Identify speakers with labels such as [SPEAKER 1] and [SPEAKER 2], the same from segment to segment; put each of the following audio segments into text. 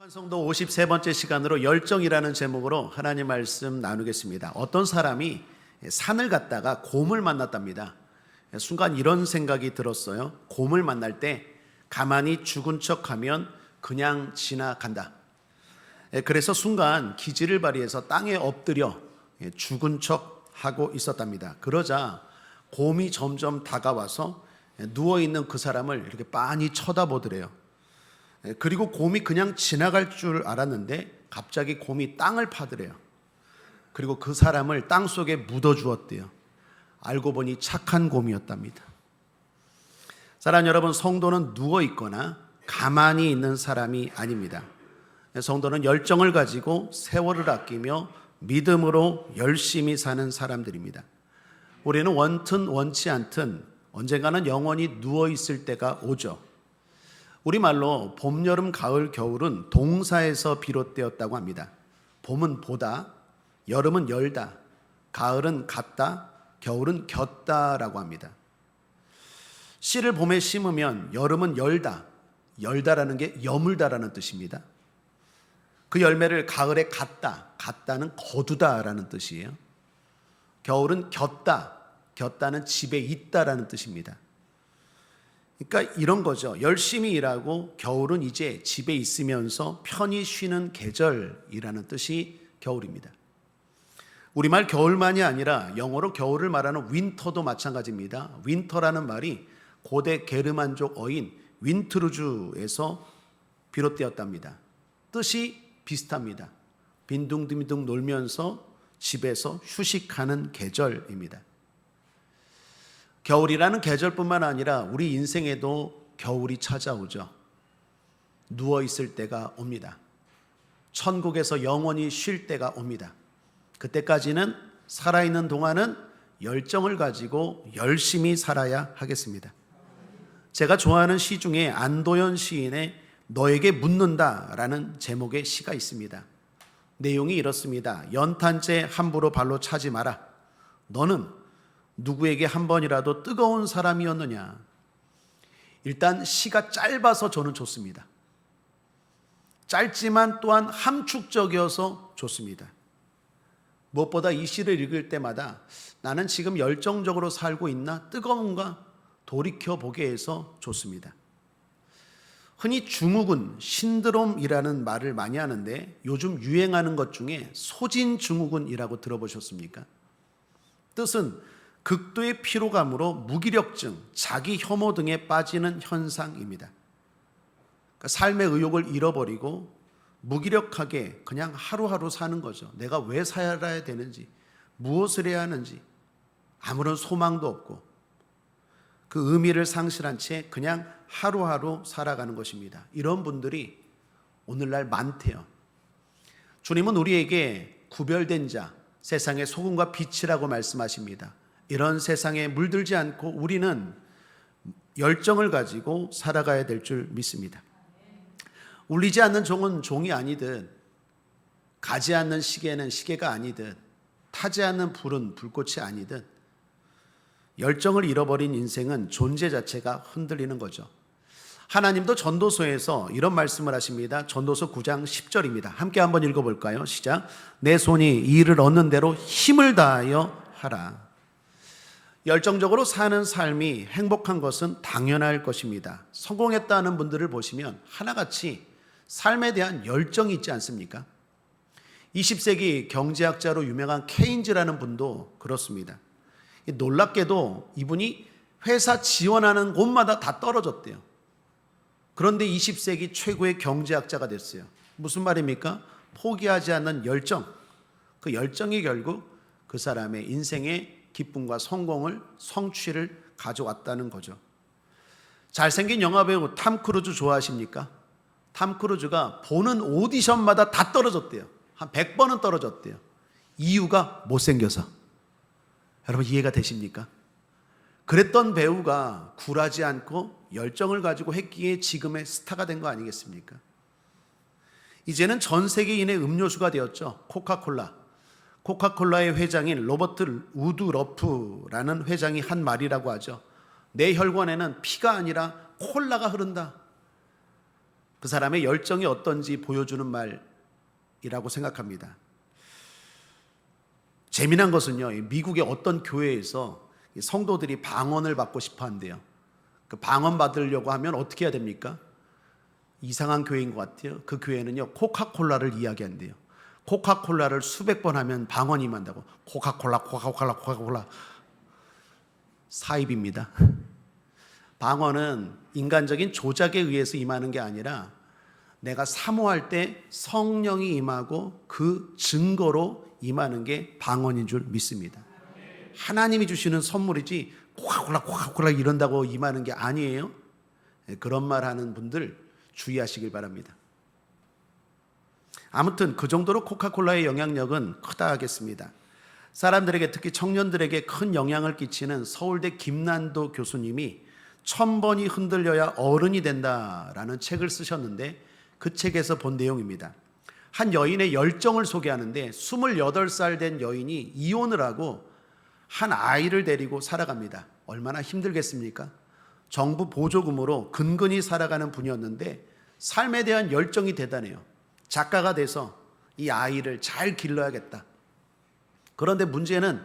[SPEAKER 1] 성도 53번째 시간으로 열정이라는 제목으로 하나님 말씀 나누겠습니다. 어떤 사람이 산을 갔다가 곰을 만났답니다. 순간 이런 생각이 들었어요. 곰을 만날 때 가만히 죽은 척하면 그냥 지나간다. 그래서 순간 기지를 발휘해서 땅에 엎드려 죽은 척하고 있었답니다. 그러자 곰이 점점 다가와서 누워있는 그 사람을 이렇게 빤히 쳐다보더래요. 그리고 곰이 그냥 지나갈 줄 알았는데 갑자기 곰이 땅을 파더래요. 그리고 그 사람을 땅 속에 묻어주었대요. 알고 보니 착한 곰이었답니다. 사랑하는 여러분, 성도는 누워있거나 가만히 있는 사람이 아닙니다. 성도는 열정을 가지고 세월을 아끼며 믿음으로 열심히 사는 사람들입니다. 우리는 원튼 원치 않든 언젠가는 영원히 누워있을 때가 오죠. 우리말로 봄, 여름, 가을, 겨울은 동사에서 비롯되었다고 합니다. 봄은 보다, 여름은 열다, 가을은 같다, 겨울은 겼다라고 합니다. 씨를 봄에 심으면 여름은 열다, 열다라는 게 여물다라는 뜻입니다. 그 열매를 가을에 갖다, 갖다는 거두다라는 뜻이에요. 겨울은 겼다, 겼다는 집에 있다라는 뜻입니다. 그러니까 이런 거죠. 열심히 일하고 겨울은 이제 집에 있으면서 편히 쉬는 계절이라는 뜻이 겨울입니다. 우리말 겨울만이 아니라 영어로 겨울을 말하는 윈터도 마찬가지입니다. 윈터라는 말이 고대 게르만족 어인 윈트루즈에서 비롯되었답니다. 뜻이 비슷합니다. 빈둥빈둥 놀면서 집에서 휴식하는 계절입니다. 겨울이라는 계절뿐만 아니라 우리 인생에도 겨울이 찾아오죠. 누워있을 때가 옵니다. 천국에서 영원히 쉴 때가 옵니다. 그때까지는 살아있는 동안은 열정을 가지고 열심히 살아야 하겠습니다. 제가 좋아하는 시 중에 안도연 시인의 너에게 묻는다라는 제목의 시가 있습니다. 내용이 이렇습니다. 연탄재 함부로 발로 차지 마라. 너는 누구에게 한 번이라도 뜨거운 사람이었느냐. 일단 시가 짧아서 저는 좋습니다. 짧지만 또한 함축적이어서 좋습니다. 무엇보다 이 시를 읽을 때마다 나는 지금 열정적으로 살고 있나 뜨거운가 돌이켜보게 해서 좋습니다. 흔히 증후군, 신드롬이라는 말을 많이 하는데 요즘 유행하는 것 중에 소진증후군이라고 들어보셨습니까? 뜻은 극도의 피로감으로 무기력증, 자기 혐오 등에 빠지는 현상입니다. 그러니까 삶의 의욕을 잃어버리고 무기력하게 그냥 하루하루 사는 거죠. 내가 왜 살아야 되는지, 무엇을 해야 하는지 아무런 소망도 없고 그 의미를 상실한 채 그냥 하루하루 살아가는 것입니다. 이런 분들이 오늘날 많대요. 주님은 우리에게 구별된 자, 세상의 소금과 빛이라고 말씀하십니다. 이런 세상에 물들지 않고 우리는 열정을 가지고 살아가야 될 줄 믿습니다. 울리지 않는 종은 종이 아니듯, 가지 않는 시계는 시계가 아니듯, 타지 않는 불은 불꽃이 아니듯 열정을 잃어버린 인생은 존재 자체가 흔들리는 거죠. 하나님도 전도서에서 이런 말씀을 하십니다. 전도서 9장 10절입니다. 함께 한번 읽어볼까요? 시작. 내 손이 이를 얻는 대로 힘을 다하여 하라. 열정적으로 사는 삶이 행복한 것은 당연할 것입니다. 성공했다는 분들을 보시면 하나같이 삶에 대한 열정이 있지 않습니까? 20세기 경제학자로 유명한 케인즈라는 분도 그렇습니다. 놀랍게도 이분이 회사 지원하는 곳마다 다 떨어졌대요. 그런데 20세기 최고의 경제학자가 됐어요. 무슨 말입니까? 포기하지 않는 열정. 그 열정이 결국 그 사람의 인생의 기쁨과 성공을, 성취를 가져왔다는 거죠. 잘생긴 영화배우 탐 크루즈 좋아하십니까? 탐 크루즈가 보는 오디션마다 다 떨어졌대요. 한 100번은 떨어졌대요. 이유가 못생겨서. 여러분 이해가 되십니까? 그랬던 배우가 굴하지 않고 열정을 가지고 했기에 지금의 스타가 된 거 아니겠습니까? 이제는 전 세계인의 음료수가 되었죠. 코카콜라. 코카콜라의 회장인 로버트 우드러프라는 회장이 한 말이라고 하죠. 내 혈관에는 피가 아니라 콜라가 흐른다. 그 사람의 열정이 어떤지 보여주는 말이라고 생각합니다. 재미난 것은요, 미국의 어떤 교회에서 성도들이 방언을 받고 싶어 한대요. 그 방언 받으려고 하면 어떻게 해야 됩니까? 이상한 교회인 것 같아요. 그 교회는요, 코카콜라를 이야기한대요. 코카콜라를 수백 번 하면 방언이 임한다고. 코카콜라. 사입입니다. 방언은 인간적인 조작에 의해서 임하는 게 아니라 내가 사모할 때 성령이 임하고 그 증거로 임하는 게 방언인 줄 믿습니다. 하나님이 주시는 선물이지 코카콜라 이런다고 임하는 게 아니에요. 그런 말 하는 분들 주의하시길 바랍니다. 아무튼 그 정도로 코카콜라의 영향력은 크다 하겠습니다. 사람들에게, 특히 청년들에게 큰 영향을 끼치는 서울대 김난도 교수님이 1000번이 흔들려야 어른이 된다라는 책을 쓰셨는데, 그 책에서 본 내용입니다. 한 여인의 열정을 소개하는데 28살 된 여인이 이혼을 하고 한 아이를 데리고 살아갑니다. 얼마나 힘들겠습니까? 정부 보조금으로 근근히 살아가는 분이었는데 삶에 대한 열정이 대단해요. 작가가 돼서 이 아이를 잘 길러야겠다. 그런데 문제는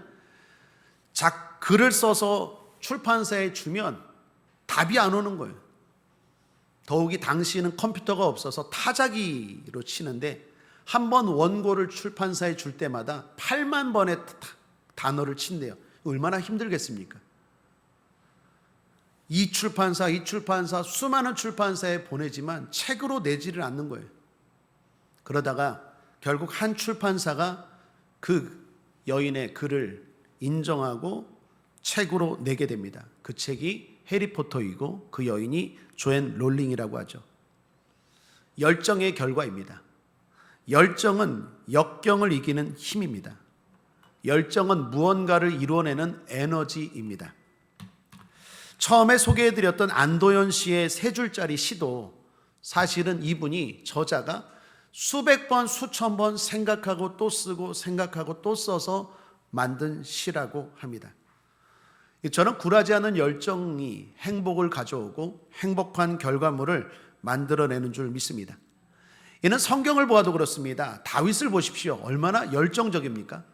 [SPEAKER 1] 글을 써서 출판사에 주면 답이 안 오는 거예요. 더욱이 당시에는 컴퓨터가 없어서 타자기로 치는데 한 번 원고를 출판사에 줄 때마다 8만 번의 단어를 친대요. 얼마나 힘들겠습니까? 이 출판사 수많은 출판사에 보내지만 책으로 내지를 않는 거예요. 그러다가 결국 한 출판사가 그 여인의 글을 인정하고 책으로 내게 됩니다. 그 책이 해리포터이고 그 여인이 조앤 롤링이라고 하죠. 열정의 결과입니다. 열정은 역경을 이기는 힘입니다. 열정은 무언가를 이루어내는 에너지입니다. 처음에 소개해드렸던 안도현 씨의 3줄짜리 시도, 사실은 이분이, 저자가 수백 번, 수천 번 생각하고 또 쓰고 생각하고 또 써서 만든 시라고 합니다. 저는 굴하지 않은 열정이 행복을 가져오고 행복한 결과물을 만들어내는 줄 믿습니다. 이는 성경을 보아도 그렇습니다. 다윗을 보십시오. 얼마나 열정적입니까?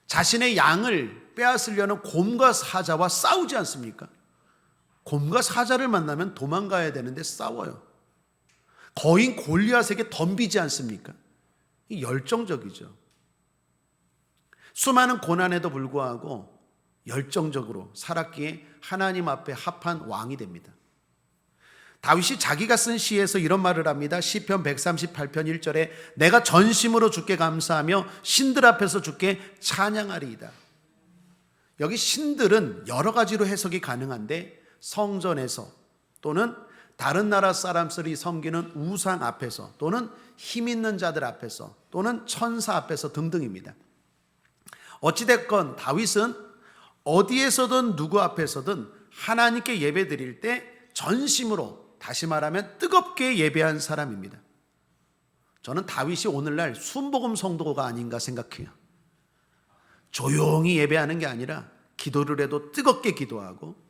[SPEAKER 1] 자신의 양을 빼앗으려는 곰과 사자와 싸우지 않습니까? 곰과 사자를 만나면 도망가야 되는데 싸워요. 거인 골리앗에게 덤비지 않습니까? 열정적이죠. 수많은 고난에도 불구하고 열정적으로 살았기에 하나님 앞에 합한 왕이 됩니다. 다윗이 자기가 쓴 시에서 이런 말을 합니다. 시편 138편 1절에 내가 전심으로 주께 감사하며 신들 앞에서 주께 찬양하리이다. 여기 신들은 여러 가지로 해석이 가능한데, 성전에서 또는 다른 나라 사람들이 섬기는 우상 앞에서 또는 힘 있는 자들 앞에서 또는 천사 앞에서 등등입니다. 어찌됐건 다윗은 어디에서든 누구 앞에서든 하나님께 예배 드릴 때 전심으로, 다시 말하면 뜨겁게 예배한 사람입니다. 저는 다윗이 오늘날 순복음 성도가 아닌가 생각해요. 조용히 예배하는 게 아니라 기도를 해도 뜨겁게 기도하고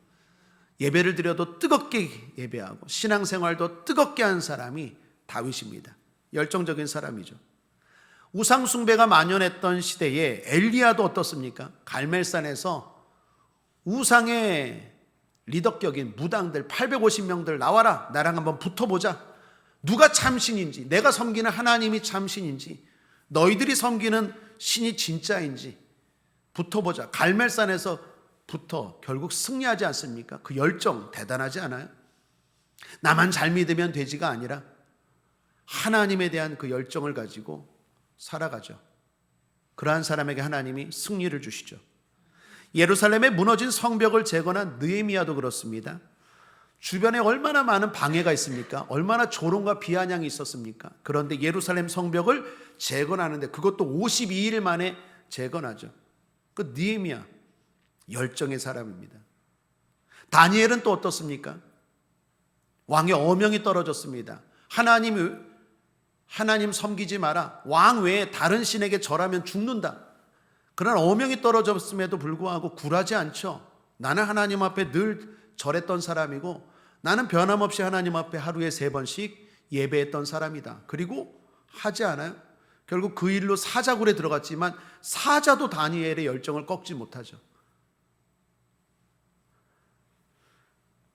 [SPEAKER 1] 예배를 드려도 뜨겁게 예배하고 신앙생활도 뜨겁게 한 사람이 다윗입니다. 열정적인 사람이죠. 우상 숭배가 만연했던 시대에 엘리야도 어떻습니까? 갈멜산에서 우상의 리더격인 무당들 850명들 나와라, 나랑 한번 붙어보자. 누가 참신인지, 내가 섬기는 하나님이 참신인지, 너희들이 섬기는 신이 진짜인지 붙어보자. 갈멜산에서 붙어 결국 승리하지 않습니까? 그 열정 대단하지 않아요? 나만 잘 믿으면 되지가 아니라 하나님에 대한 그 열정을 가지고 살아가죠. 그러한 사람에게 하나님이 승리를 주시죠. 예루살렘에 무너진 성벽을 재건한 느헤미야도 그렇습니다. 주변에 얼마나 많은 방해가 있습니까? 얼마나 조롱과 비아냥이 있었습니까? 그런데 예루살렘 성벽을 재건하는데 그것도 52일 만에 재건하죠. 그 느헤미야 열정의 사람입니다. 다니엘은 또 어떻습니까? 왕의 어명이 떨어졌습니다. 하나님 섬기지 마라. 왕 외에 다른 신에게 절하면 죽는다. 그런 어명이 떨어졌음에도 불구하고 굴하지 않죠. 나는 하나님 앞에 늘 절했던 사람이고 나는 변함없이 하나님 앞에 하루에 3번씩 예배했던 사람이다. 그리고 하지 않아요? 결국 그 일로 사자굴에 들어갔지만 사자도 다니엘의 열정을 꺾지 못하죠.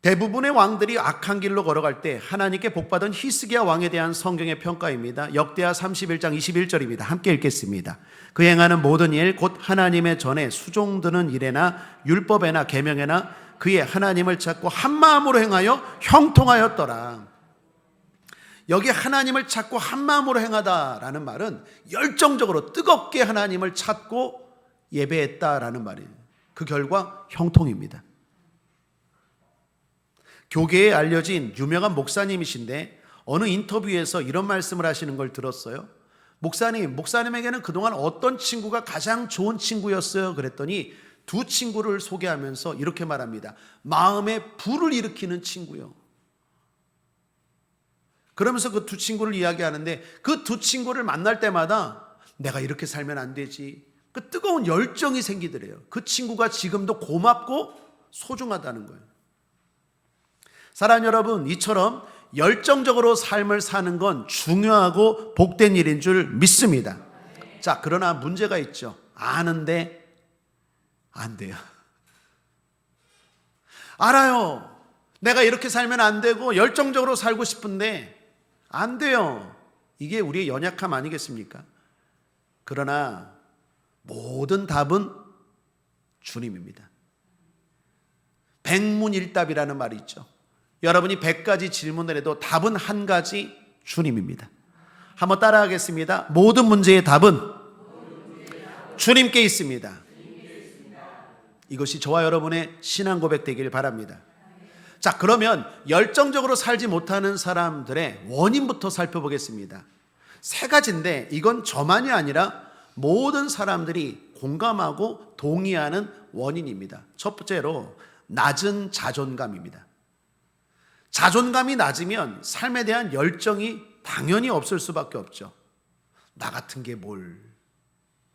[SPEAKER 1] 대부분의 왕들이 악한 길로 걸어갈 때 하나님께 복받은 히스기야 왕에 대한 성경의 평가입니다. 역대하 31장 21절입니다. 함께 읽겠습니다. 그 행하는 모든 일 곧 하나님의 전에 수종드는 일에나 율법에나 계명에나 그의 하나님을 찾고 한마음으로 행하여 형통하였더라. 여기 하나님을 찾고 한마음으로 행하다라는 말은 열정적으로 뜨겁게 하나님을 찾고 예배했다라는 말이에요. 그 결과 형통입니다. 교계에 알려진 유명한 목사님이신데 어느 인터뷰에서 이런 말씀을 하시는 걸 들었어요. 목사님에게는 그동안 어떤 친구가 가장 좋은 친구였어요? 그랬더니 두 친구를 소개하면서 이렇게 말합니다. 마음에 불을 일으키는 친구요. 그러면서 그 두 친구를 이야기하는데 그 두 친구를 만날 때마다 내가 이렇게 살면 안 되지. 그 뜨거운 열정이 생기더래요. 그 친구가 지금도 고맙고 소중하다는 거예요. 사랑하는 여러분, 이처럼 열정적으로 삶을 사는 건 중요하고 복된 일인 줄 믿습니다. 자, 그러나 문제가 있죠. 아는데 안 돼요. 알아요. 내가 이렇게 살면 안 되고 열정적으로 살고 싶은데 안 돼요. 이게 우리의 연약함 아니겠습니까? 그러나 모든 답은 주님입니다. 백문일답이라는 말이 있죠. 여러분이 100가지 질문을 해도 답은 한 가지, 주님입니다. 한번 따라하겠습니다. 모든 문제의 답은 주님께 있습니다. 이것이 저와 여러분의 신앙 고백 되길 바랍니다. 자, 그러면 열정적으로 살지 못하는 사람들의 원인부터 살펴보겠습니다. 3가지인데 이건 저만이 아니라 모든 사람들이 공감하고 동의하는 원인입니다. 첫 번째로 낮은 자존감입니다. 자존감이 낮으면 삶에 대한 열정이 당연히 없을 수밖에 없죠. 나 같은 게 뭘,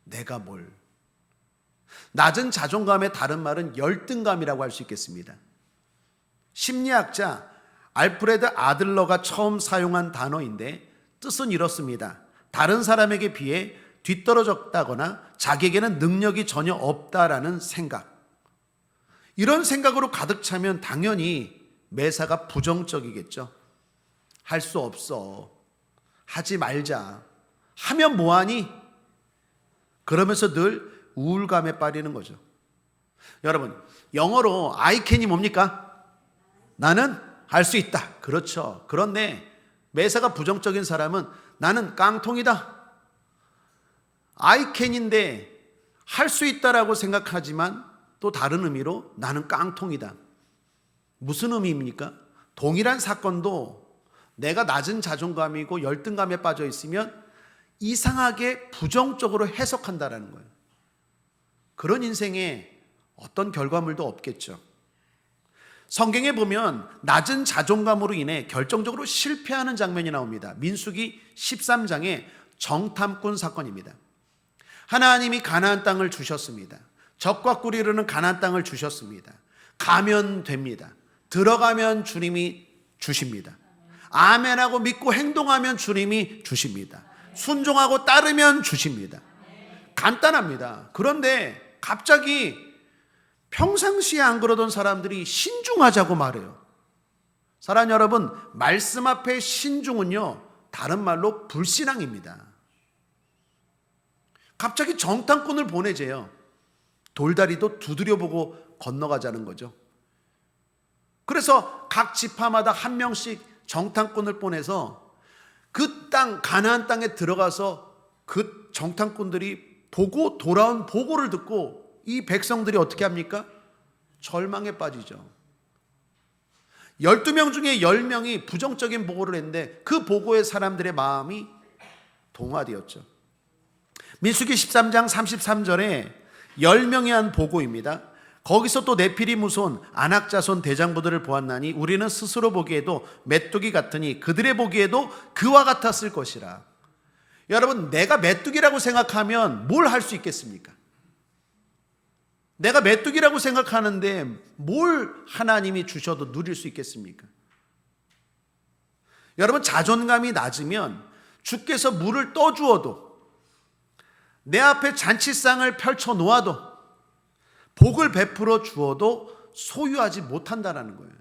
[SPEAKER 1] 내가 뭘. 낮은 자존감의 다른 말은 열등감이라고 할 수 있겠습니다. 심리학자 알프레드 아들러가 처음 사용한 단어인데 뜻은 이렇습니다. 다른 사람에게 비해 뒤떨어졌다거나 자기에게는 능력이 전혀 없다라는 생각. 이런 생각으로 가득 차면 당연히 매사가 부정적이겠죠. 할 수 없어. 하지 말자. 하면 뭐하니? 그러면서 늘 우울감에 빠지는 거죠. 여러분, 영어로 I can이 뭡니까? 나는 할 수 있다. 그렇죠. 그런데 매사가 부정적인 사람은 나는 깡통이다. I can인데 할 수 있다라고 생각하지만 또 다른 의미로 나는 깡통이다. 무슨 의미입니까? 동일한 사건도 내가 낮은 자존감이고 열등감에 빠져 있으면 이상하게 부정적으로 해석한다라는 거예요. 그런 인생에 어떤 결과물도 없겠죠. 성경에 보면 낮은 자존감으로 인해 결정적으로 실패하는 장면이 나옵니다. 민수기 13장의 정탐꾼 사건입니다. 하나님이 가나안 땅을 주셨습니다. 적과 꿀이 흐르는 가나안 땅을 주셨습니다. 가면 됩니다. 들어가면 주님이 주십니다. 아멘하고 믿고 행동하면 주님이 주십니다. 순종하고 따르면 주십니다. 간단합니다. 그런데 갑자기 평상시에 안 그러던 사람들이 신중하자고 말해요. 사랑하는 여러분, 말씀 앞에 신중은요, 다른 말로 불신앙입니다. 갑자기 정탐꾼을 보내재요. 돌다리도 두드려보고 건너가자는 거죠. 그래서 각 지파마다 한 명씩 정탐꾼을 보내서 그 땅, 가나안 땅에 들어가서 그 정탐꾼들이 보고 돌아온 보고를 듣고 이 백성들이 어떻게 합니까? 절망에 빠지죠. 12명 중에 10명이 부정적인 보고를 했는데 그 보고에 사람들의 마음이 동화되었죠. 민수기 13장 33절에 10명이 한 보고입니다. 거기서 또 네피림 후손 아낙 자손 대장부들을 보았나니 우리는 스스로 보기에도 메뚜기 같으니 그들의 보기에도 그와 같았을 것이라. 여러분, 내가 메뚜기라고 생각하면 뭘 할 수 있겠습니까? 내가 메뚜기라고 생각하는데 뭘 하나님이 주셔도 누릴 수 있겠습니까? 여러분, 자존감이 낮으면 주께서 물을 떠주어도, 내 앞에 잔치상을 펼쳐 놓아도, 복을 베풀어 주어도 소유하지 못한다는 거예요.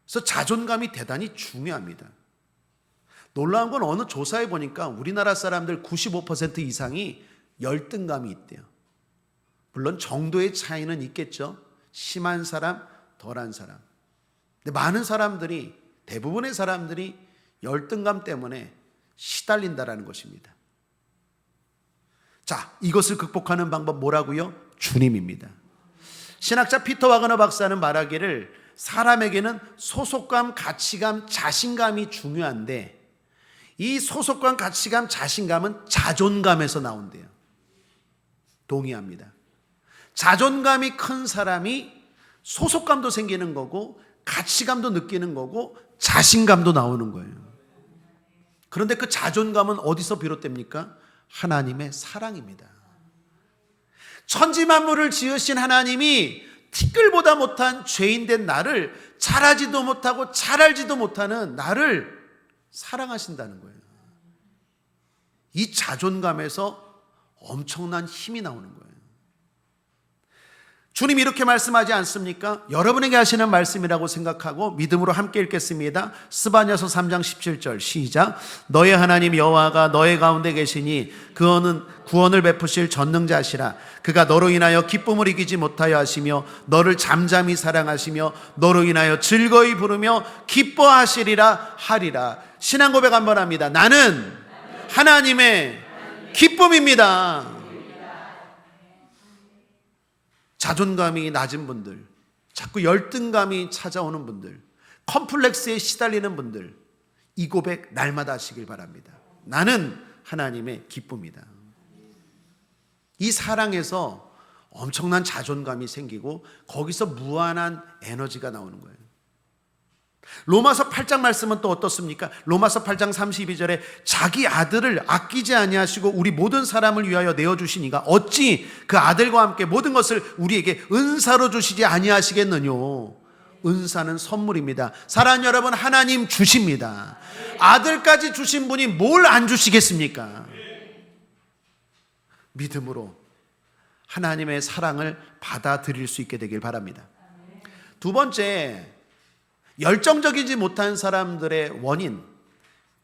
[SPEAKER 1] 그래서 자존감이 대단히 중요합니다. 놀라운 건 어느 조사에 보니까 우리나라 사람들 95% 이상이 열등감이 있대요. 물론 정도의 차이는 있겠죠. 심한 사람, 덜한 사람. 근데 많은 사람들이, 대부분의 사람들이 열등감 때문에 시달린다라는 것입니다. 자, 이것을 극복하는 방법 뭐라고요? 주님입니다. 신학자 피터 와그너 박사는 말하기를 사람에게는 소속감, 가치감, 자신감이 중요한데 이 소속감, 가치감, 자신감은 자존감에서 나온대요. 동의합니다. 자존감이 큰 사람이 소속감도 생기는 거고 가치감도 느끼는 거고 자신감도 나오는 거예요. 그런데 그 자존감은 어디서 비롯됩니까? 하나님의 사랑입니다. 천지만물을 지으신 하나님이 티끌보다 못한 죄인된 나를, 잘하지도 못하고 잘 알지도 못하는 나를 사랑하신다는 거예요. 이 자존감에서 엄청난 힘이 나오는 거예요. 주님이 이렇게 말씀하지 않습니까? 여러분에게 하시는 말씀이라고 생각하고 믿음으로 함께 읽겠습니다. 스바냐서 3장 17절 시작. 너의 하나님 여호와가 너의 가운데 계시니 그는 구원을 베푸실 전능자시라. 그가 너로 인하여 기쁨을 이기지 못하여 하시며 너를 잠잠히 사랑하시며 너로 인하여 즐거이 부르며 기뻐하시리라 하리라. 신앙 고백 한번 합니다. 나는 하나님의 기쁨입니다. 자존감이 낮은 분들, 자꾸 열등감이 찾아오는 분들, 컴플렉스에 시달리는 분들, 이 고백 날마다 하시길 바랍니다. 나는 하나님의 기쁨이다. 이 사랑에서 엄청난 자존감이 생기고 거기서 무한한 에너지가 나오는 거예요. 로마서 8장 말씀은 또 어떻습니까? 로마서 8장 32절에 자기 아들을 아끼지 아니하시고 우리 모든 사람을 위하여 내어주시니가 어찌 그 아들과 함께 모든 것을 우리에게 은사로 주시지 아니하시겠느뇨. 은사는 선물입니다. 사랑하는 여러분, 하나님 주십니다. 아들까지 주신 분이 뭘 안 주시겠습니까? 믿음으로 하나님의 사랑을 받아들일 수 있게 되길 바랍니다. 두 번째, 열정적이지 못한 사람들의 원인,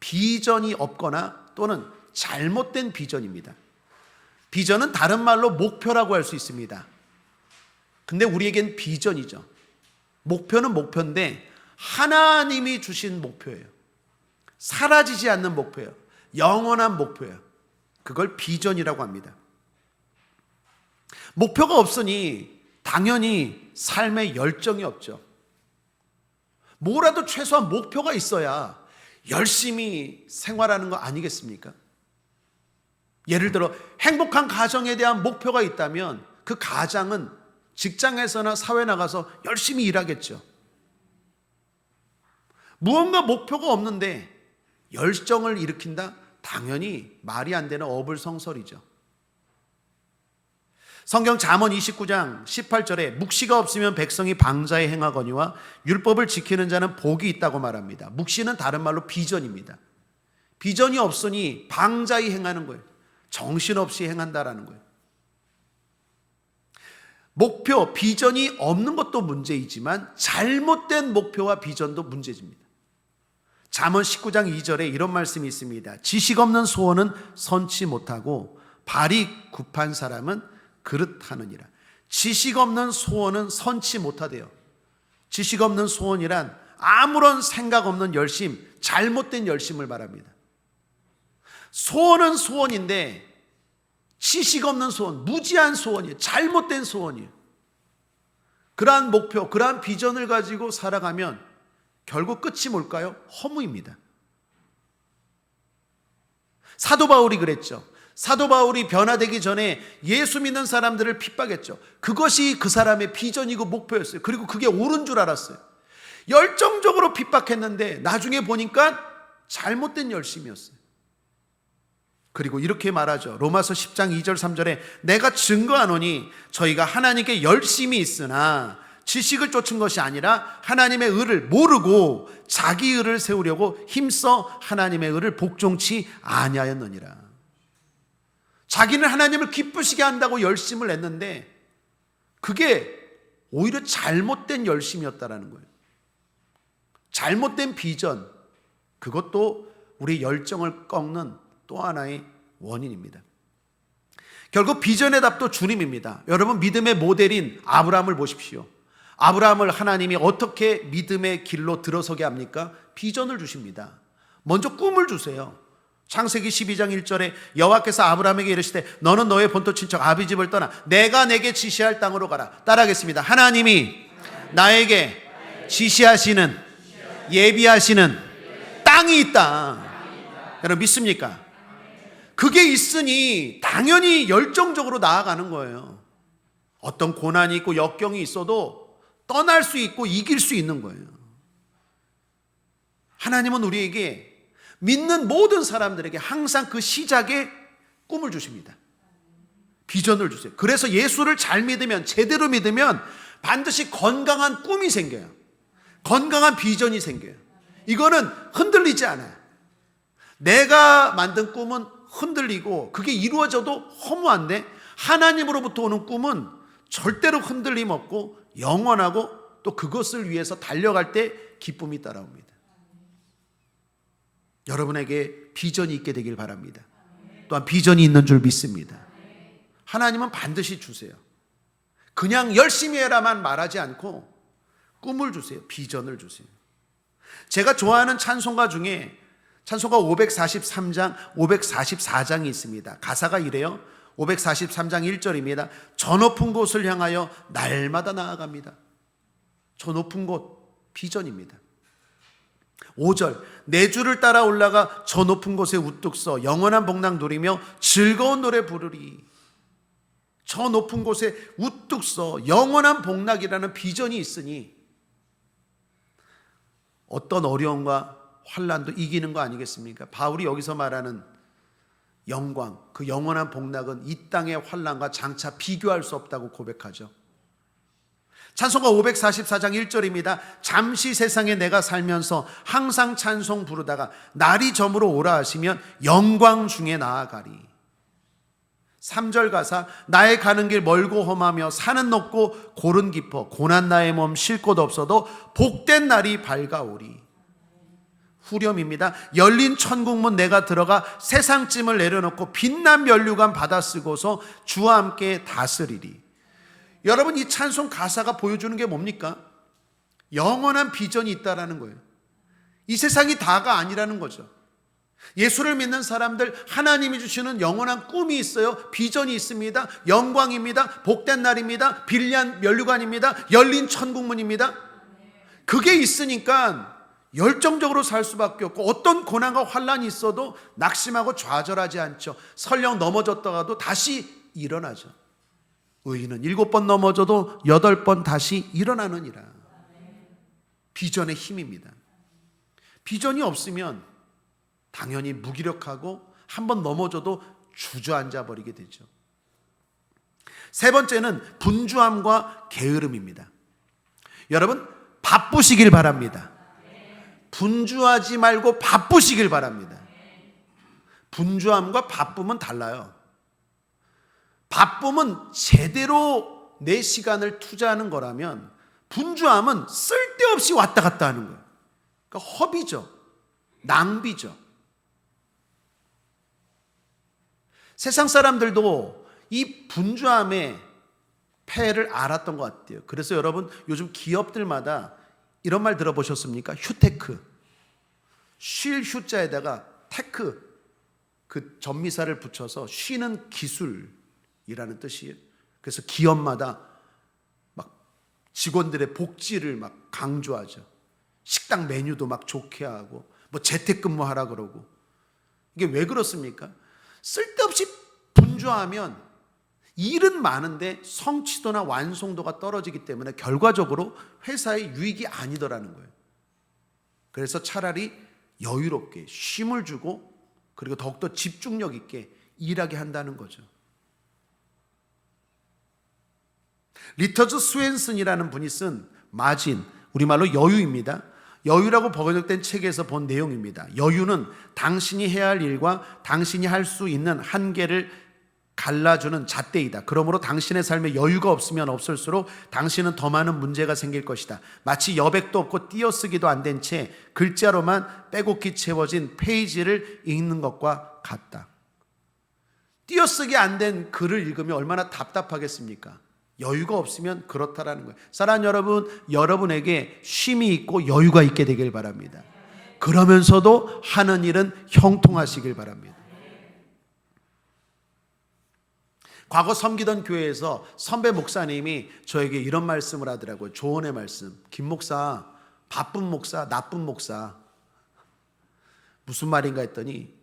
[SPEAKER 1] 비전이 없거나 또는 잘못된 비전입니다. 비전은 다른 말로 목표라고 할 수 있습니다. 근데 우리에겐 비전이죠. 목표는 목표인데 하나님이 주신 목표예요. 사라지지 않는 목표예요. 영원한 목표예요. 그걸 비전이라고 합니다. 목표가 없으니 당연히 삶에 열정이 없죠. 뭐라도 최소한 목표가 있어야 열심히 생활하는 거 아니겠습니까? 예를 들어 행복한 가정에 대한 목표가 있다면 그 가장은 직장에서나 사회 나가서 열심히 일하겠죠. 무언가 목표가 없는데 열정을 일으킨다? 당연히 말이 안 되는 어불성설이죠. 성경 잠언 29장 18절에 묵시가 없으면 백성이 방자에 행하거니와 율법을 지키는 자는 복이 있다고 말합니다. 묵시는 다른 말로 비전입니다. 비전이 없으니 방자히 행하는 거예요. 정신없이 행한다라는 거예요. 목표, 비전이 없는 것도 문제이지만 잘못된 목표와 비전도 문제입니다. 잠언 19장 2절에 이런 말씀이 있습니다. 지식 없는 소원은 선치 못하고 발이 굽한 사람은 그릇하느니라. 지식 없는 소원은 선치 못하대요. 지식 없는 소원이란 아무런 생각 없는 열심, 잘못된 열심을 말합니다. 소원은 소원인데 지식 없는 소원, 무지한 소원이에요. 잘못된 소원이에요. 그러한 목표, 그러한 비전을 가지고 살아가면 결국 끝이 뭘까요? 허무입니다. 사도 바울이 그랬죠. 사도 바울이 변화되기 전에 예수 믿는 사람들을 핍박했죠. 그것이 그 사람의 비전이고 목표였어요. 그리고 그게 옳은 줄 알았어요. 열정적으로 핍박했는데 나중에 보니까 잘못된 열심이었어요. 그리고 이렇게 말하죠. 로마서 10장 2절 3절에 내가 증거하노니 저희가 하나님께 열심이 있으나 지식을 쫓은 것이 아니라 하나님의 의를 모르고 자기 의를 세우려고 힘써 하나님의 의를 복종치 아니하였느니라. 자기는 하나님을 기쁘시게 한다고 열심을 냈는데 그게 오히려 잘못된 열심이었다라는 거예요. 잘못된 비전, 그것도 우리 열정을 꺾는 또 하나의 원인입니다. 결국 비전의 답도 주님입니다. 여러분, 믿음의 모델인 아브라함을 보십시오. 아브라함을 하나님이 어떻게 믿음의 길로 들어서게 합니까? 비전을 주십니다. 먼저 꿈을 주세요. 창세기 12장 1절에 여호와께서 아브라함에게 이르시되 너는 너의 본토 친척 아비 집을 떠나 내가 내게 지시할 땅으로 가라. 따라하겠습니다. 하나님이 나에게 지시하시는, 예비하시는 땅이 있다. 여러분 믿습니까? 그게 있으니 당연히 열정적으로 나아가는 거예요. 어떤 고난이 있고 역경이 있어도 떠날 수 있고 이길 수 있는 거예요. 하나님은 우리에게, 믿는 모든 사람들에게 항상 그 시작에 꿈을 주십니다. 비전을 주세요. 그래서 예수를 잘 믿으면, 제대로 믿으면 반드시 건강한 꿈이 생겨요. 건강한 비전이 생겨요. 이거는 흔들리지 않아요. 내가 만든 꿈은 흔들리고 그게 이루어져도 허무한데 하나님으로부터 오는 꿈은 절대로 흔들림 없고 영원하고 또 그것을 위해서 달려갈 때 기쁨이 따라옵니다. 여러분에게 비전이 있게 되길 바랍니다. 또한 비전이 있는 줄 믿습니다. 하나님은 반드시 주세요. 그냥 열심히 해라만 말하지 않고 꿈을 주세요. 비전을 주세요. 제가 좋아하는 찬송가 중에 찬송가 543장, 544장이 있습니다. 가사가 이래요. 543장 1절입니다. 저 높은 곳을 향하여 날마다 나아갑니다. 저 높은 곳, 비전입니다. 5절, 내 주를 따라 올라가 저 높은 곳에 우뚝 서 영원한 복락 누리며 즐거운 노래 부르리. 저 높은 곳에 우뚝 서 영원한 복락이라는 비전이 있으니 어떤 어려움과 환난도 이기는 거 아니겠습니까? 바울이 여기서 말하는 영광, 그 영원한 복락은 이 땅의 환난과 장차 비교할 수 없다고 고백하죠. 찬송가 544장 1절입니다. 잠시 세상에 내가 살면서 항상 찬송 부르다가 날이 저물어 오라 하시면 영광 중에 나아가리. 3절 가사, 나의 가는 길 멀고 험하며 산은 높고 골은 깊어 고난 나의 몸 쉴 곳 없어도 복된 날이 밝아오리. 후렴입니다. 열린 천국문 내가 들어가 세상짐을 내려놓고 빛난 면류관 받아 쓰고서 주와 함께 다스리리. 여러분, 이 찬송 가사가 보여주는 게 뭡니까? 영원한 비전이 있다라는 거예요. 이 세상이 다가 아니라는 거죠. 예수를 믿는 사람들, 하나님이 주시는 영원한 꿈이 있어요. 비전이 있습니다. 영광입니다. 복된 날입니다. 빛난 면류관입니다. 열린 천국문입니다. 그게 있으니까 열정적으로 살 수밖에 없고 어떤 고난과 환난이 있어도 낙심하고 좌절하지 않죠. 설령 넘어졌다가도 다시 일어나죠. 의인은 7번 넘어져도 8번 다시 일어나느니라. 비전의 힘입니다. 비전이 없으면 당연히 무기력하고 한번 넘어져도 주저앉아 버리게 되죠. 세 번째는 분주함과 게으름입니다. 여러분, 바쁘시길 바랍니다. 분주하지 말고 바쁘시길 바랍니다. 분주함과 바쁨은 달라요. 바쁨은 제대로 내 시간을 투자하는 거라면 분주함은 쓸데없이 왔다 갔다 하는 거예요. 그러니까 허비죠. 낭비죠. 세상 사람들도 이 분주함의 폐해를 알았던 것 같아요. 그래서 여러분, 요즘 기업들마다 이런 말 들어보셨습니까? 휴테크. 쉴 휴자에다가 테크, 그 전미사를 붙여서 쉬는 기술이라는 뜻이에요. 그래서 기업마다 막 직원들의 복지를 막 강조하죠. 식당 메뉴도 막 좋게 하고 뭐 재택근무하라 그러고. 이게 왜 그렇습니까? 쓸데없이 분주하면 일은 많은데 성취도나 완성도가 떨어지기 때문에 결과적으로 회사의 유익이 아니더라는 거예요. 그래서 차라리 여유롭게 쉼을 주고 그리고 더욱더 집중력 있게 일하게 한다는 거죠. 리처드 스웬슨이라는 분이 쓴 마진, 우리말로 여유입니다. 여유라고 번역된 책에서 본 내용입니다. 여유는 당신이 해야 할 일과 당신이 할 수 있는 한계를 갈라주는 잣대이다. 그러므로 당신의 삶에 여유가 없으면 없을수록 당신은 더 많은 문제가 생길 것이다. 마치 여백도 없고 띄어쓰기도 안 된 채 글자로만 빼곡히 채워진 페이지를 읽는 것과 같다. 띄어쓰기 안 된 글을 읽으면 얼마나 답답하겠습니까? 여유가 없으면 그렇다라는 거예요. 사랑하는 여러분, 여러분에게 쉼이 있고 여유가 있게 되길 바랍니다. 그러면서도 하는 일은 형통하시길 바랍니다. 과거 섬기던 교회에서 선배 목사님이 저에게 이런 말씀을 하더라고요. 조언의 말씀. 김 목사, 바쁜 목사, 나쁜 목사. 무슨 말인가 했더니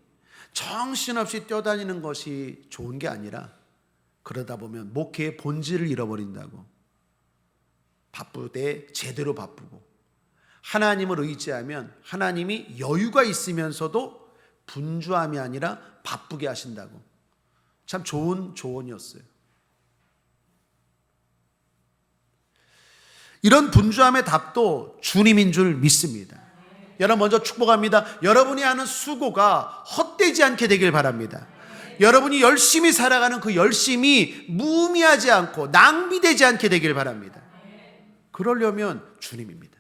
[SPEAKER 1] 정신없이 뛰어다니는 것이 좋은 게 아니라 그러다 보면 목회의 본질을 잃어버린다고. 바쁘되 제대로 바쁘고 하나님을 의지하면 하나님이 여유가 있으면서도 분주함이 아니라 바쁘게 하신다고. 참 좋은 조언이었어요. 이런 분주함의 답도 주님인 줄 믿습니다. 여러분 먼저 축복합니다. 여러분이 하는 수고가 헛되지 않게 되길 바랍니다. 여러분이 열심히 살아가는 그 열심이 무의미하지 않고 낭비되지 않게 되길 바랍니다. 그러려면 주님입니다.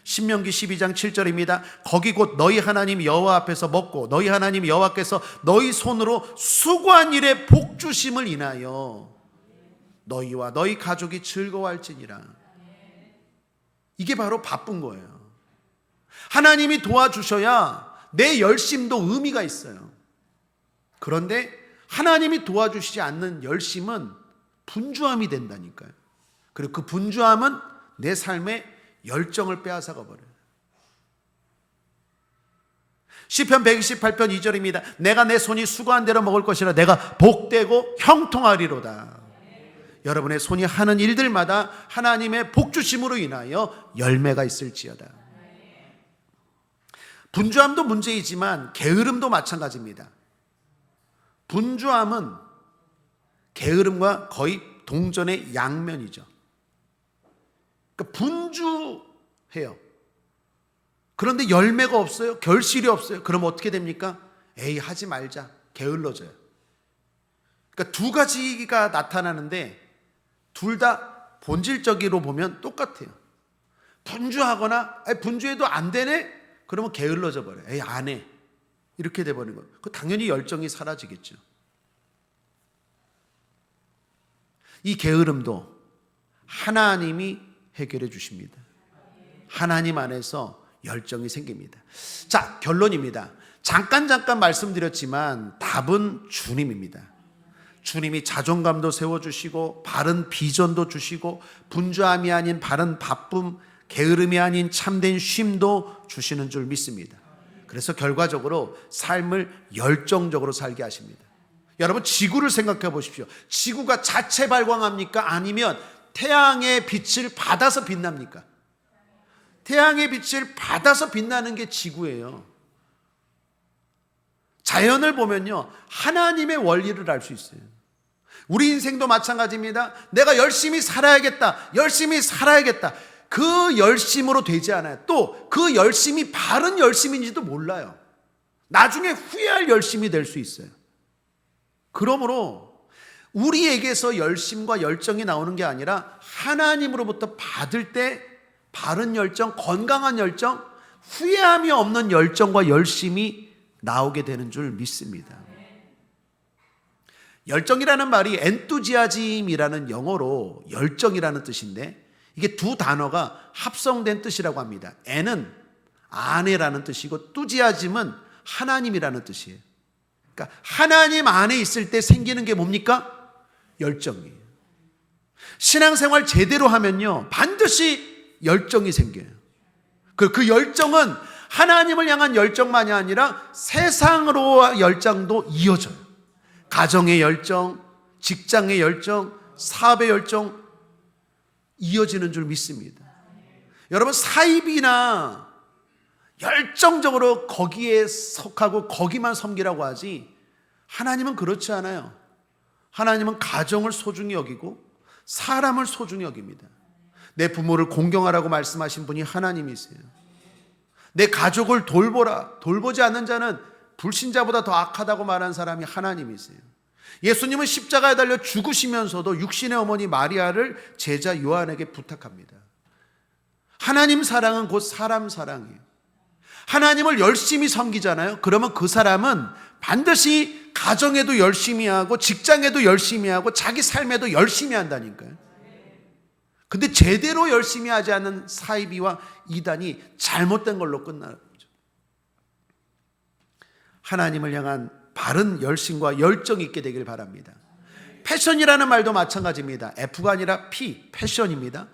[SPEAKER 1] 신명기 12장 7절입니다. 거기 곧 너희 하나님 여호와 앞에서 먹고 너희 하나님 여호와께서 너희 손으로 수고한 일에 복 주심을 인하여 너희와 너희 가족이 즐거워할지니라. 이게 바로 바쁜 거예요. 하나님이 도와주셔야 내 열심도 의미가 있어요. 그런데 하나님이 도와주시지 않는 열심은 분주함이 된다니까요. 그리고 그 분주함은 내 삶의 열정을 빼앗아가 버려요. 시편 128편 2절입니다. 내가 내 손이 수고한 대로 먹을 것이라 내가 복되고 형통하리로다. 여러분의 손이 하는 일들마다 하나님의 복주심으로 인하여 열매가 있을지어다. 분주함도 문제이지만 게으름도 마찬가지입니다. 분주함은 게으름과 거의 동전의 양면이죠. 그러니까 분주해요. 그런데 열매가 없어요. 결실이 없어요. 그럼 어떻게 됩니까? 에이 하지 말자. 게을러져요. 그러니까 두 가지가 나타나는데 둘 다 본질적으로 보면 똑같아요. 분주하거나 분주해도 안 되네? 그러면 게을러져 버려요. 에이 안 해. 이렇게 돼버리는 거예요. 그 당연히 열정이 사라지겠죠. 이 게으름도 하나님이 해결해 주십니다. 하나님 안에서 열정이 생깁니다. 자, 결론입니다. 잠깐 말씀드렸지만 답은 주님입니다. 주님이 자존감도 세워주시고 바른 비전도 주시고 분주함이 아닌 바른 바쁨, 게으름이 아닌 참된 쉼도 주시는 줄 믿습니다. 그래서 결과적으로 삶을 열정적으로 살게 하십니다. 여러분 지구를 생각해 보십시오. 지구가 자체 발광합니까? 아니면 태양의 빛을 받아서 빛납니까? 태양의 빛을 받아서 빛나는 게 지구예요. 자연을 보면요 하나님의 원리를 알 수 있어요. 우리 인생도 마찬가지입니다. 내가 열심히 살아야겠다. 그 열심으로 되지 않아요. 또 그 열심이 바른 열심인지도 몰라요. 나중에 후회할 열심이 될 수 있어요. 그러므로 우리에게서 열심과 열정이 나오는 게 아니라 하나님으로부터 받을 때 바른 열정, 건강한 열정, 후회함이 없는 열정과 열심이 나오게 되는 줄 믿습니다. 열정이라는 말이 엔투지아즘이라는 영어로 열정이라는 뜻인데 이게 두 단어가 합성된 뜻이라고 합니다. N은 아내라는 뜻이고 뚜지아즘은 하나님이라는 뜻이에요. 그러니까 하나님 안에 있을 때 생기는 게 뭡니까? 열정이에요. 신앙생활 제대로 하면요 반드시 열정이 생겨요. 그 열정은 하나님을 향한 열정만이 아니라 세상으로 열정도 이어져요. 가정의 열정, 직장의 열정, 사업의 열정 이어지는 줄 믿습니다. 여러분 사입이나 열정적으로 거기에 속하고 거기만 섬기라고 하지 하나님은 그렇지 않아요. 하나님은 가정을 소중히 여기고 사람을 소중히 여깁니다. 내 부모를 공경하라고 말씀하신 분이 하나님이세요. 내 가족을 돌보라. 돌보지 않는 자는 불신자보다 더 악하다고 말한 사람이 하나님이세요. 예수님은 십자가에 달려 죽으시면서도 육신의 어머니 마리아를 제자 요한에게 부탁합니다. 하나님 사랑은 곧 사람 사랑이에요. 하나님을 열심히 섬기잖아요. 그러면 그 사람은 반드시 가정에도 열심히 하고 직장에도 열심히 하고 자기 삶에도 열심히 한다니까요. 근데 제대로 열심히 하지 않는 사이비와 이단이 잘못된 걸로 끝나는 거죠. 하나님을 향한 바른 열심과 열정이 있게 되길 바랍니다. 패션이라는 말도 마찬가지입니다. F가 아니라 P, 패션입니다.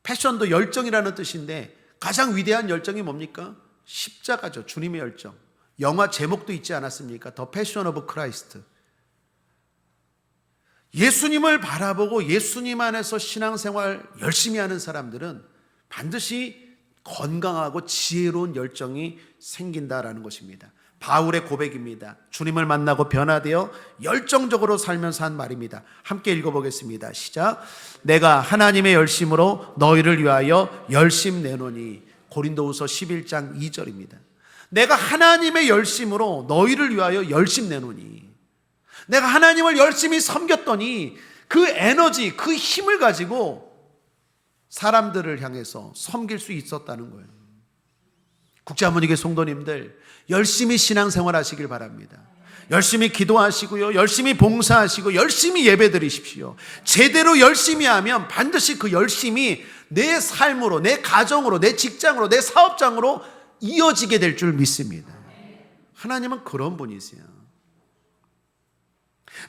[SPEAKER 1] 패션도 열정이라는 뜻인데 가장 위대한 열정이 뭡니까? 십자가죠. 주님의 열정. 영화 제목도 있지 않았습니까? The Passion of Christ. 예수님을 바라보고 예수님 안에서 신앙생활 열심히 하는 사람들은 반드시 건강하고 지혜로운 열정이 생긴다라는 것입니다. 바울의 고백입니다. 주님을 만나고 변화되어 열정적으로 살면서 한 말입니다. 함께 읽어보겠습니다. 시작. 내가 하나님의 열심으로 너희를 위하여 열심 내노니. 고린도후서 11장 2절입니다. 내가 하나님의 열심으로 너희를 위하여 열심 내노니. 내가 하나님을 열심히 섬겼더니 그 에너지, 그 힘을 가지고 사람들을 향해서 섬길 수 있었다는 거예요. 국제하모니교회 성도님들 열심히 신앙생활 하시길 바랍니다. 열심히 기도하시고요, 열심히 봉사하시고 열심히 예배드리십시오. 제대로 열심히 하면 반드시 그 열심이 내 삶으로, 내 가정으로, 내 직장으로, 내 사업장으로 이어지게 될 줄 믿습니다. 하나님은 그런 분이세요.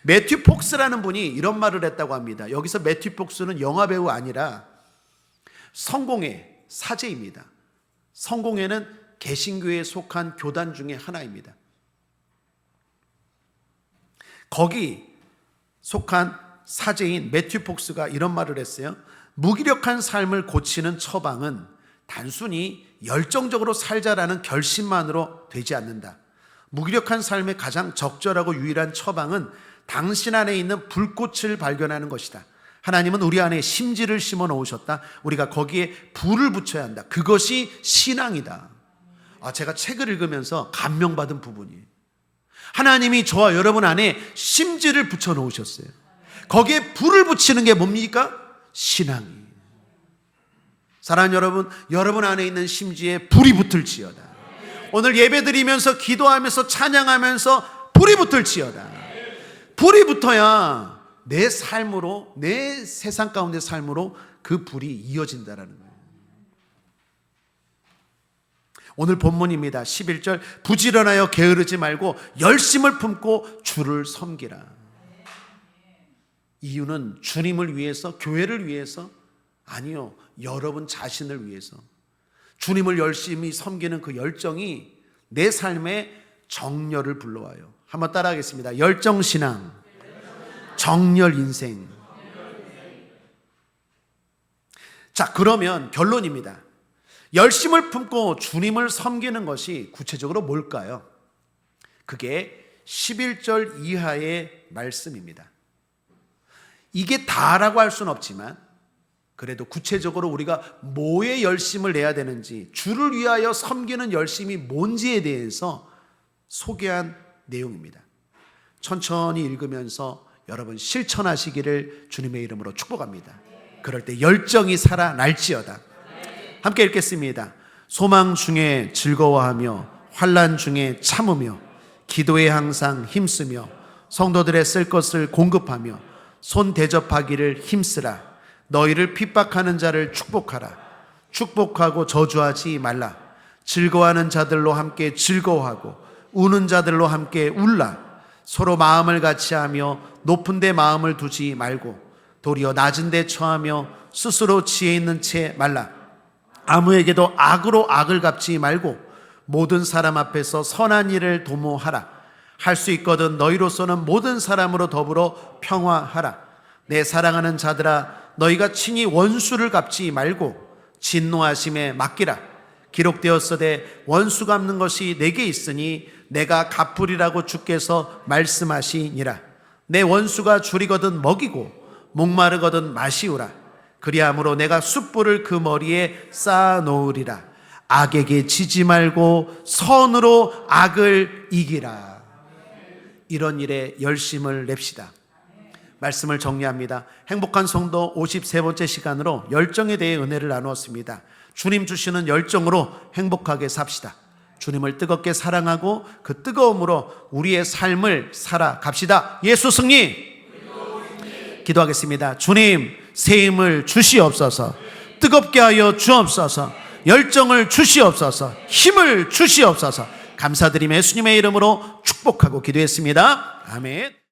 [SPEAKER 1] 매튜 폭스라는 분이 이런 말을 했다고 합니다. 여기서 매튜 폭스는 영화배우 아니라 성공회 사제입니다. 성공회는 개신교에 속한 교단 중에 하나입니다. 거기 속한 사제인 매튜 폭스가 이런 말을 했어요. 무기력한 삶을 고치는 처방은 단순히 열정적으로 살자라는 결심만으로 되지 않는다. 무기력한 삶의 가장 적절하고 유일한 처방은 당신 안에 있는 불꽃을 발견하는 것이다. 하나님은 우리 안에 심지를 심어 놓으셨다. 우리가 거기에 불을 붙여야 한다. 그것이 신앙이다. 제가 책을 읽으면서 감명받은 부분이에요. 하나님이 저와 여러분 안에 심지를 붙여 놓으셨어요. 거기에 불을 붙이는 게 뭡니까? 신앙이에요. 사랑하는 여러분, 여러분 안에 있는 심지에 불이 붙을지어다. 오늘 예배드리면서 기도하면서 찬양하면서 불이 붙을지어다. 불이 붙어야 내 삶으로, 내 세상 가운데 삶으로 그 불이 이어진다라는 거예요. 오늘 본문입니다. 11절 부지런하여 게으르지 말고 열심을 품고 주를 섬기라. 이유는 주님을 위해서, 교회를 위해서? 아니요, 여러분 자신을 위해서. 주님을 열심히 섬기는 그 열정이 내 삶에 정열을 불러와요. 한번 따라하겠습니다. 열정신앙, 정열인생. 자, 그러면 결론입니다. 열심을 품고 주님을 섬기는 것이 구체적으로 뭘까요? 그게 11절 이하의 말씀입니다. 이게 다라고 할 수는 없지만 그래도 구체적으로 우리가 뭐에 열심을 내야 되는지, 주를 위하여 섬기는 열심이 뭔지에 대해서 소개한 내용입니다. 천천히 읽으면서 여러분 실천하시기를 주님의 이름으로 축복합니다. 그럴 때 열정이 살아날지어다. 함께 읽겠습니다. 소망 중에 즐거워하며 환난 중에 참으며 기도에 항상 힘쓰며 성도들의 쓸 것을 공급하며 손 대접하기를 힘쓰라. 너희를 핍박하는 자를 축복하라. 축복하고 저주하지 말라. 즐거워하는 자들로 함께 즐거워하고 우는 자들로 함께 울라. 서로 마음을 같이 하며 높은 데 마음을 두지 말고 도리어 낮은 데 처하며 스스로 지혜 있는 채 말라. 아무에게도 악으로 악을 갚지 말고 모든 사람 앞에서 선한 일을 도모하라. 할 수 있거든 너희로서는 모든 사람으로 더불어 평화하라. 내 사랑하는 자들아, 너희가 친히 원수를 갚지 말고 진노하심에 맡기라. 기록되었으되 원수 갚는 것이 내게 있으니 내가 갚으리라고 주께서 말씀하시니라. 내 원수가 줄이거든 먹이고 목마르거든 마시우라. 그리함으로 내가 숯불을 그 머리에 쌓아 놓으리라. 악에게 지지 말고 선으로 악을 이기라. 이런 일에 열심을 냅시다. 말씀을 정리합니다. 행복한 성도 53번째 시간으로 열정에 대해 은혜를 나누었습니다. 주님 주시는 열정으로 행복하게 삽시다. 주님을 뜨겁게 사랑하고 그 뜨거움으로 우리의 삶을 살아갑시다. 예수 승리! 기도하겠습니다. 주님, 새 힘을 주시옵소서. 뜨겁게 하여 주옵소서. 열정을 주시옵소서. 힘을 주시옵소서. 감사드리며 예수님의 이름으로 축복하고 기도했습니다. 아멘.